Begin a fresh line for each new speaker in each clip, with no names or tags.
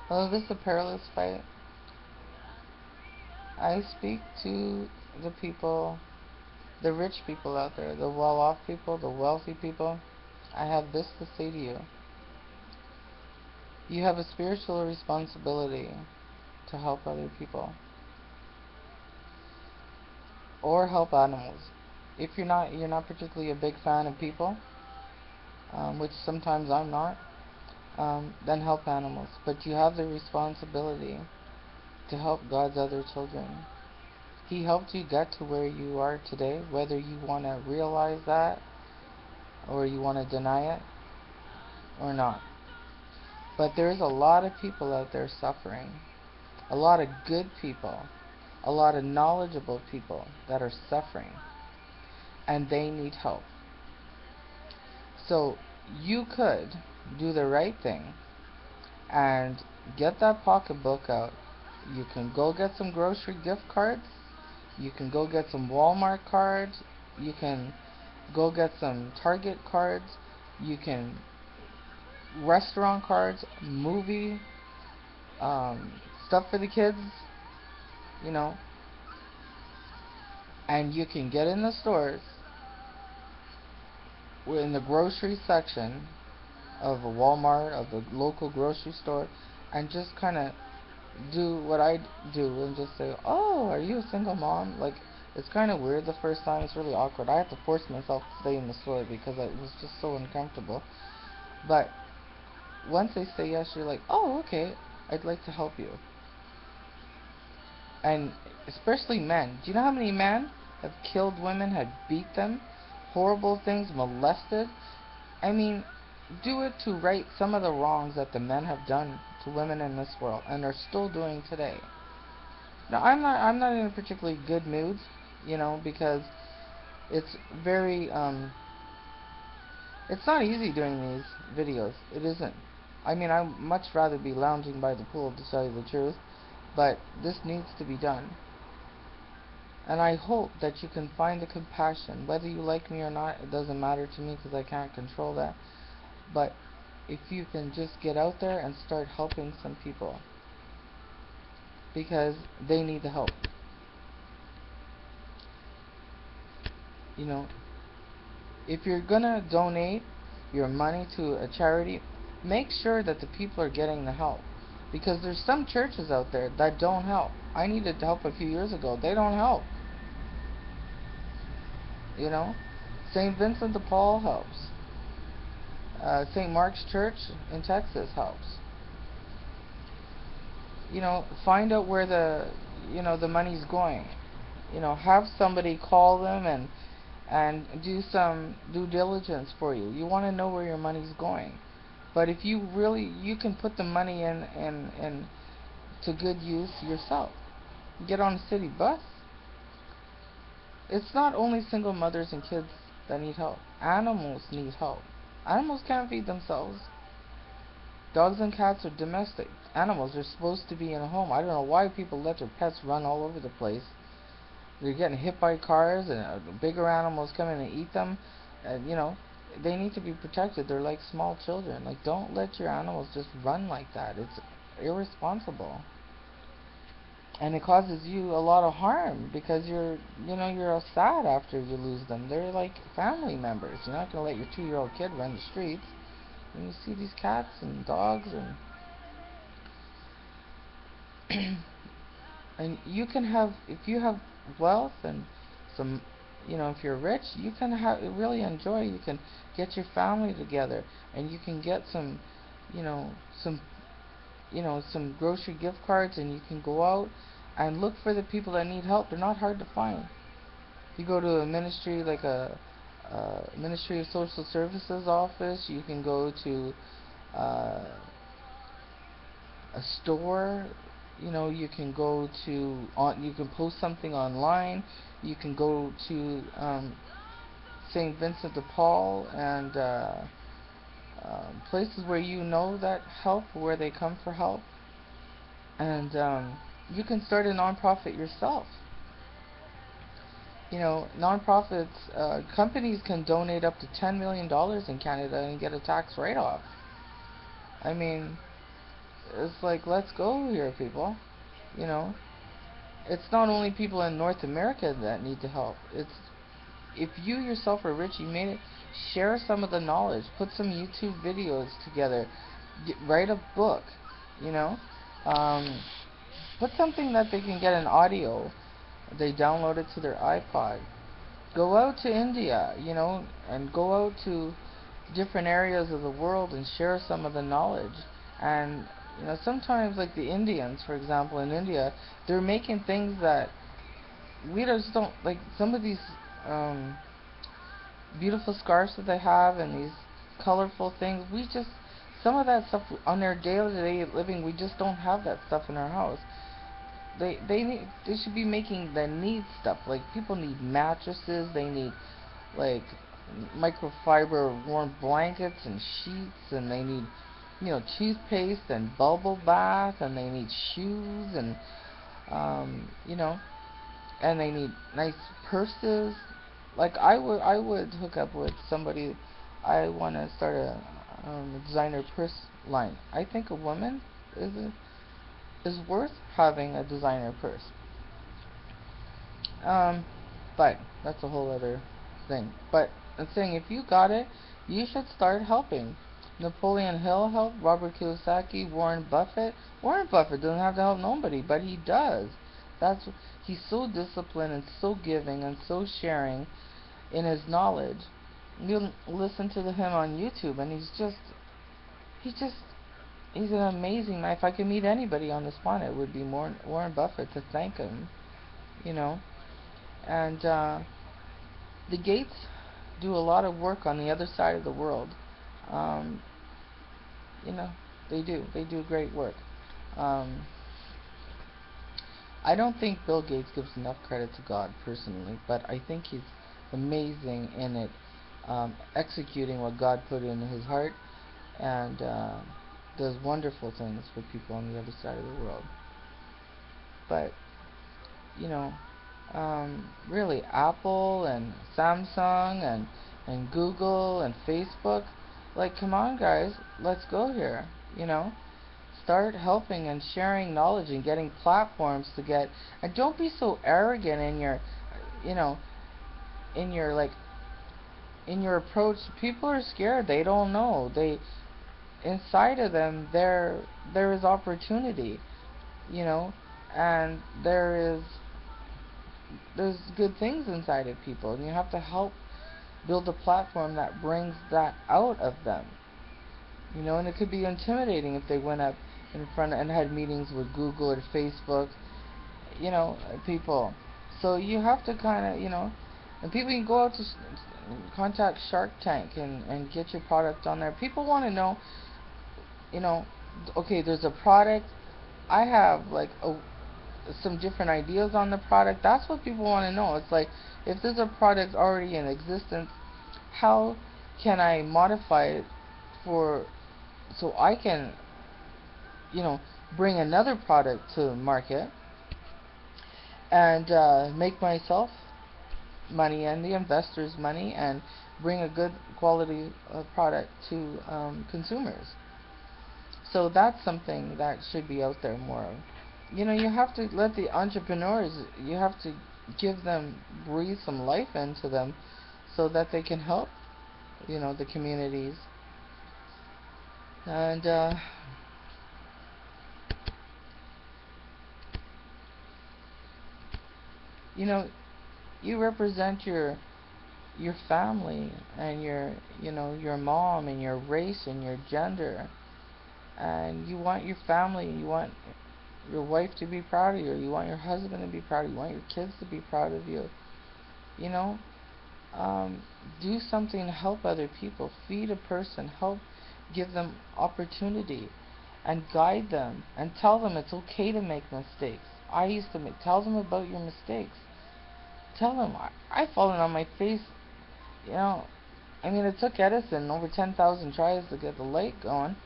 Hello, this is a perilous fight. I speak to the people, the rich people out there, the well-off people, the wealthy people. I have this to say to you. You have a spiritual responsibility to help other people or help animals. If you're not particularly a big fan of people, which sometimes I'm not, then help animals. But you have the responsibility to help God's other children. He helped you get to where you are today, whether you want to realize that or you want to deny it or not. But there's a lot of people out there suffering. A lot of good people. A lot of knowledgeable people that are suffering. And they need help. So you could do the right thing and get that pocketbook out. You can go get some grocery gift cards. You can go get some Walmart cards. You can go get some Target cards. You can restaurant cards, movie, stuff for the kids, you know, and you can get in the stores, we're in the grocery section of a Walmart, of a local grocery store, and just kind of do what I do and just say, oh, are you a single mom? Like, it's kind of weird the first time. It's really awkward. I have to force myself to stay in the store because it was just so uncomfortable. But once they say yes, you're like, oh, okay, I'd like to help you. And especially men. Do you know how many men have killed women, have beat them, horrible things, molested? I mean, do it to right some of the wrongs that the men have done to women in this world and are still doing today. Now, I'm not in a particularly good mood, because it's very it's not easy doing these videos. It isn't. I mean, I'd much rather be lounging by the pool, to tell you the truth, but this needs to be done. And I hope that you can find the compassion. Whether you like me or not, it doesn't matter to me because I can't control that. But if you can just get out there and start helping some people, because they need the help. You know, if you're gonna donate your money to a charity, make sure that the people are getting the help. Because there's some churches out there that don't help. I needed help a few years ago. They don't help. You know, St. Vincent de Paul helps. St. Mark's Church in Texas helps. Find out where the money's going. Have somebody call them and do some due diligence for you. You want to know where your money's going. But if you can put the money in to good use yourself. Get on a city bus. It's not only single mothers and kids that need help. Animals need help. Animals can't feed themselves. Dogs and cats are domestic animals. They're supposed to be in a home. I don't know why people let their pets run all over the place. They're getting hit by cars, and bigger animals come in and eat them. And, they need to be protected. They're like small children. Like, don't let your animals just run like that. It's irresponsible. And it causes you a lot of harm because you're sad after you lose them. They're like family members. You're not going to let your 2-year-old kid run the streets. When you see these cats and dogs and you can have, if you have wealth and some, if you're rich, you can really enjoy. You can get your family together and you can get some, you know, some, some grocery gift cards, and you can go out and look for the people that need help. They're not hard to find. You go to a ministry like a Ministry of Social Services office. You can go to uh, a store. You can go to you can post something online. You can go to St. Vincent de Paul and places where that help, where they come for help, and you can start a nonprofit yourself. Nonprofits, companies can donate up to $10 million in Canada and get a tax write-off. I mean, It's like, let's go here, people. You know, it's not only people in North America that need to help. It's if you yourself are rich, you made it. Share some of the knowledge. Put some YouTube videos together. Write a book. You know, um, put something that they can get an audio. They download it to their iPod. Go out to India, you know, and go out to different areas of the world and share some of the knowledge. And you know, sometimes like the Indians, for example, in India, they're making things that we just don't like. Some of these um, beautiful scarves that they have and these colorful things, we just some of that stuff on their day-to-day living, we just don't have that stuff in our house. They should be making the need stuff. Like people need mattresses, they need like microfiber warm blankets and sheets, and they need, you know, toothpaste and bubble bath, and they need shoes, and you know, and they need nice purses. Like I would hook up with somebody. I want to start a designer purse line. I think a woman is is worth having a designer purse. Um, but that's a whole other thing. But I'm saying if you got it, you should start helping. Napoleon Hill helped, Robert Kiyosaki, Warren Buffett. Warren Buffett doesn't have to help nobody, but he does. That's he's so disciplined and so giving and so sharing in his knowledge. You listen to him on YouTube, and he just he's an amazing man. If I could meet anybody on this planet, it would be Warren Buffett to thank him. You know, and the Gates do a lot of work on the other side of the world. Um, you know, they do. They do great work. Um, I don't think Bill Gates gives enough credit to God personally, but I think he's amazing in it, executing what God put in his heart, and does wonderful things for people on the other side of the world. But you know, really Apple and Samsung and Google and Facebook, like come on guys, let's go here, you know. Start helping and sharing knowledge and getting platforms to get, and don't be so arrogant in your, you know, in your like in your approach. People are scared, they don't know, they inside of them there is opportunity, you know, and there's good things inside of people, and you have to help build a platform that brings that out of them. You know, and it could be intimidating if they went up in front and had meetings with Google or Facebook, you know, people. So you have to kind of, you know, and people can go out to contact Shark Tank and get your product on there. People want to know, you know, okay, there's a product. I have like some different ideas on the product. That's what people want to know. It's like if there's a product already in existence, how can I modify it for so I can, you know, bring another product to market and make myself money and the investors money and bring a good quality product to consumers. So that's something that should be out there more of. You know, you have to let the entrepreneurs, you have to give them, breathe some life into them so that they can help, you know, the communities. And, you know, you represent your family and your, you know, your mom and your race and your gender, and you want your family, you want your wife to be proud of you, you want your husband to be proud of you, you want your kids to be proud of you, you know. um, do something to help other people, feed a person, help give them opportunity, and guide them and tell them it's okay to make mistakes. I used to make, tell them about your mistakes, tell them I've fallen on my face, you know. I mean, it took Edison over 10,000 tries to get the light going.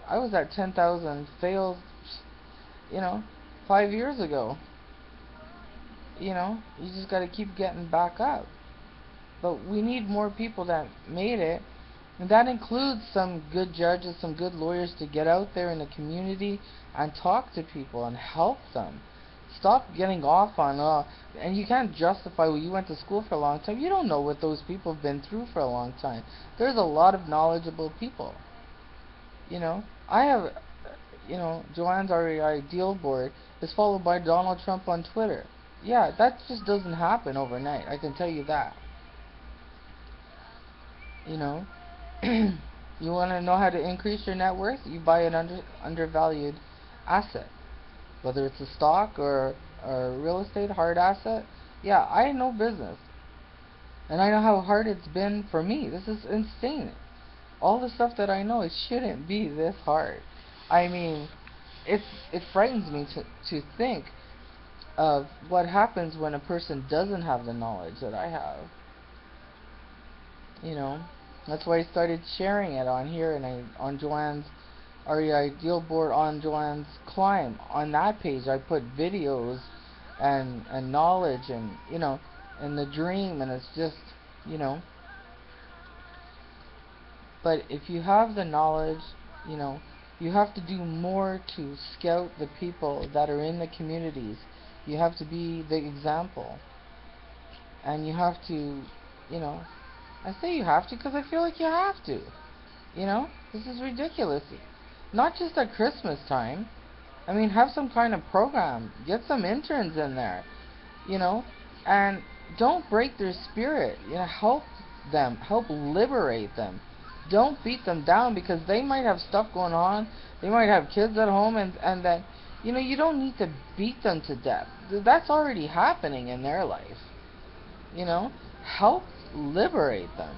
I was at 10,000 fails, you know, 5 years ago. You know, you just got to keep getting back up. But we need more people that made it And that includes some good judges, some good lawyers to get out there in the community and talk to people and help them. Stop getting off on, and you can't justify, well, you went to school for a long time. You don't know what those people have been through for a long time. There's a lot of knowledgeable people. You know, I have, Joanne's REI deal board is followed by Donald Trump on Twitter. Yeah, that just doesn't happen overnight. I can tell you that. You know, you want to know how to increase your net worth? You buy an undervalued asset, whether it's a stock or real estate, hard asset. Yeah, I know business, and I know how hard it's been for me. This is insane. All the stuff that I know, it shouldn't be this hard. I mean, it's it frightens me to think of what happens when a person doesn't have the knowledge that I have. You know, that's why I started sharing it on here and on Joanne's REI deal board, on Joanne's Climb. On that page, I put videos and knowledge and and the dream, and it's just you know. But if you have the knowledge, you know, you have to do more to scout the people that are in the communities. You have to be the example, and you have to, you know, I say you have to because I feel like you have to. This is ridiculous. Not just at Christmas time. I mean, have some kind of program. Get some interns in there, you know, and don't break their spirit. Help them. Help liberate them. Don't beat them down because they might have stuff going on. They might have kids at home, and that, you don't need to beat them to death. That's already happening in their life. Help liberate them.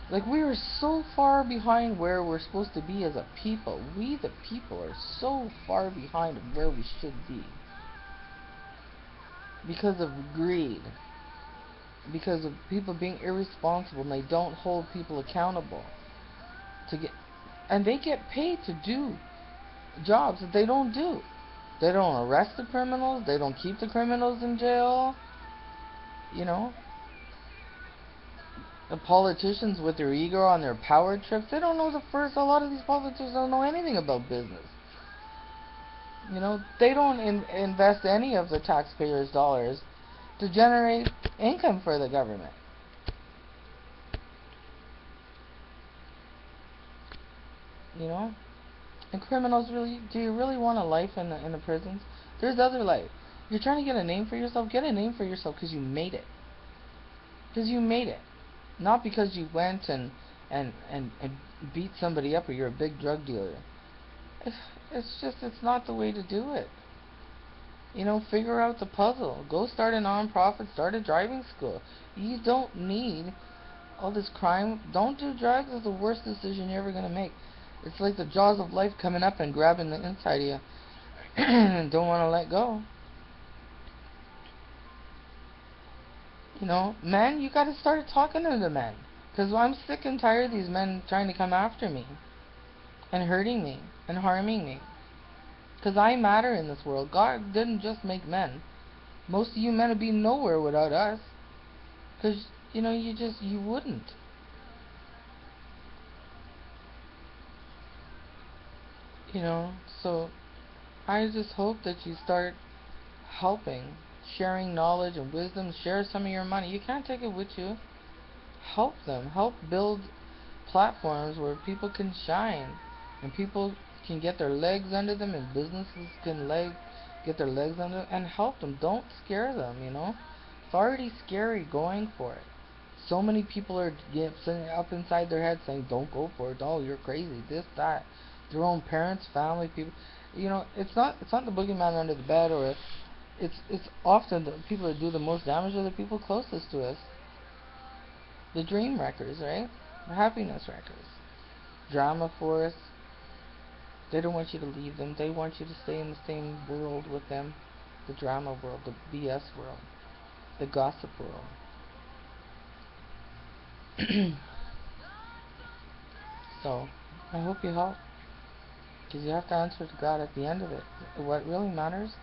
Like, we are so far behind where we're supposed to be as a people. We, the people, are so far behind of where we should be. Because of greed. Because of people being irresponsible, and they don't hold people accountable. And they get paid to do jobs that they don't do. They don't arrest the criminals. They don't keep the criminals in jail. The politicians with their ego on their power trips, they don't know a lot of these politicians don't know anything about business. They don't invest any of the taxpayers' dollars to generate income for the government. And criminals, really, do you really want a life in the prisons? There's other life. You're trying to get a name for yourself? Get a name for yourself because you made it. Because you made it. Not because you went and beat somebody up or you're a big drug dealer. It's not the way to do it. Figure out the puzzle. Go start a non-profit, start a driving school. You don't need all this crime. Don't do drugs. Is the worst decision you're ever going to make. It's like the jaws of life coming up and grabbing the inside of you and don't want to let go. Men, you got to start talking to the men. Because I'm sick and tired of these men trying to come after me and hurting me and harming me. Because I matter in this world. God didn't just make men. Most of you men would be nowhere without us. Because, you wouldn't. So I just hope that you start helping, sharing knowledge and wisdom. Share some of your money. You can't take it with you. Help them. Help build platforms where people can shine and people can get their legs under them, and businesses can get their legs under them, and help them. Don't scare them. It's already scary going for it. So many people are sitting up inside their head saying, don't go for it. Oh, you're crazy. This, that. Their own parents, family, people. It's not the boogeyman under the bed, or it's often the people that do the most damage are the people closest to us. The dream wreckers, right? The happiness wreckers. Drama force. They don't want you to leave them. They want you to stay in the same world with them. The drama world, the BS world, the gossip world. So, I hope you help. Because you have to answer to God at the end of it. What really matters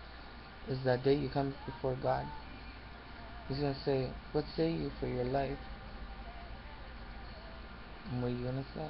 is that day you come before God. He's going to say, what say you for your life? What are you gonna say?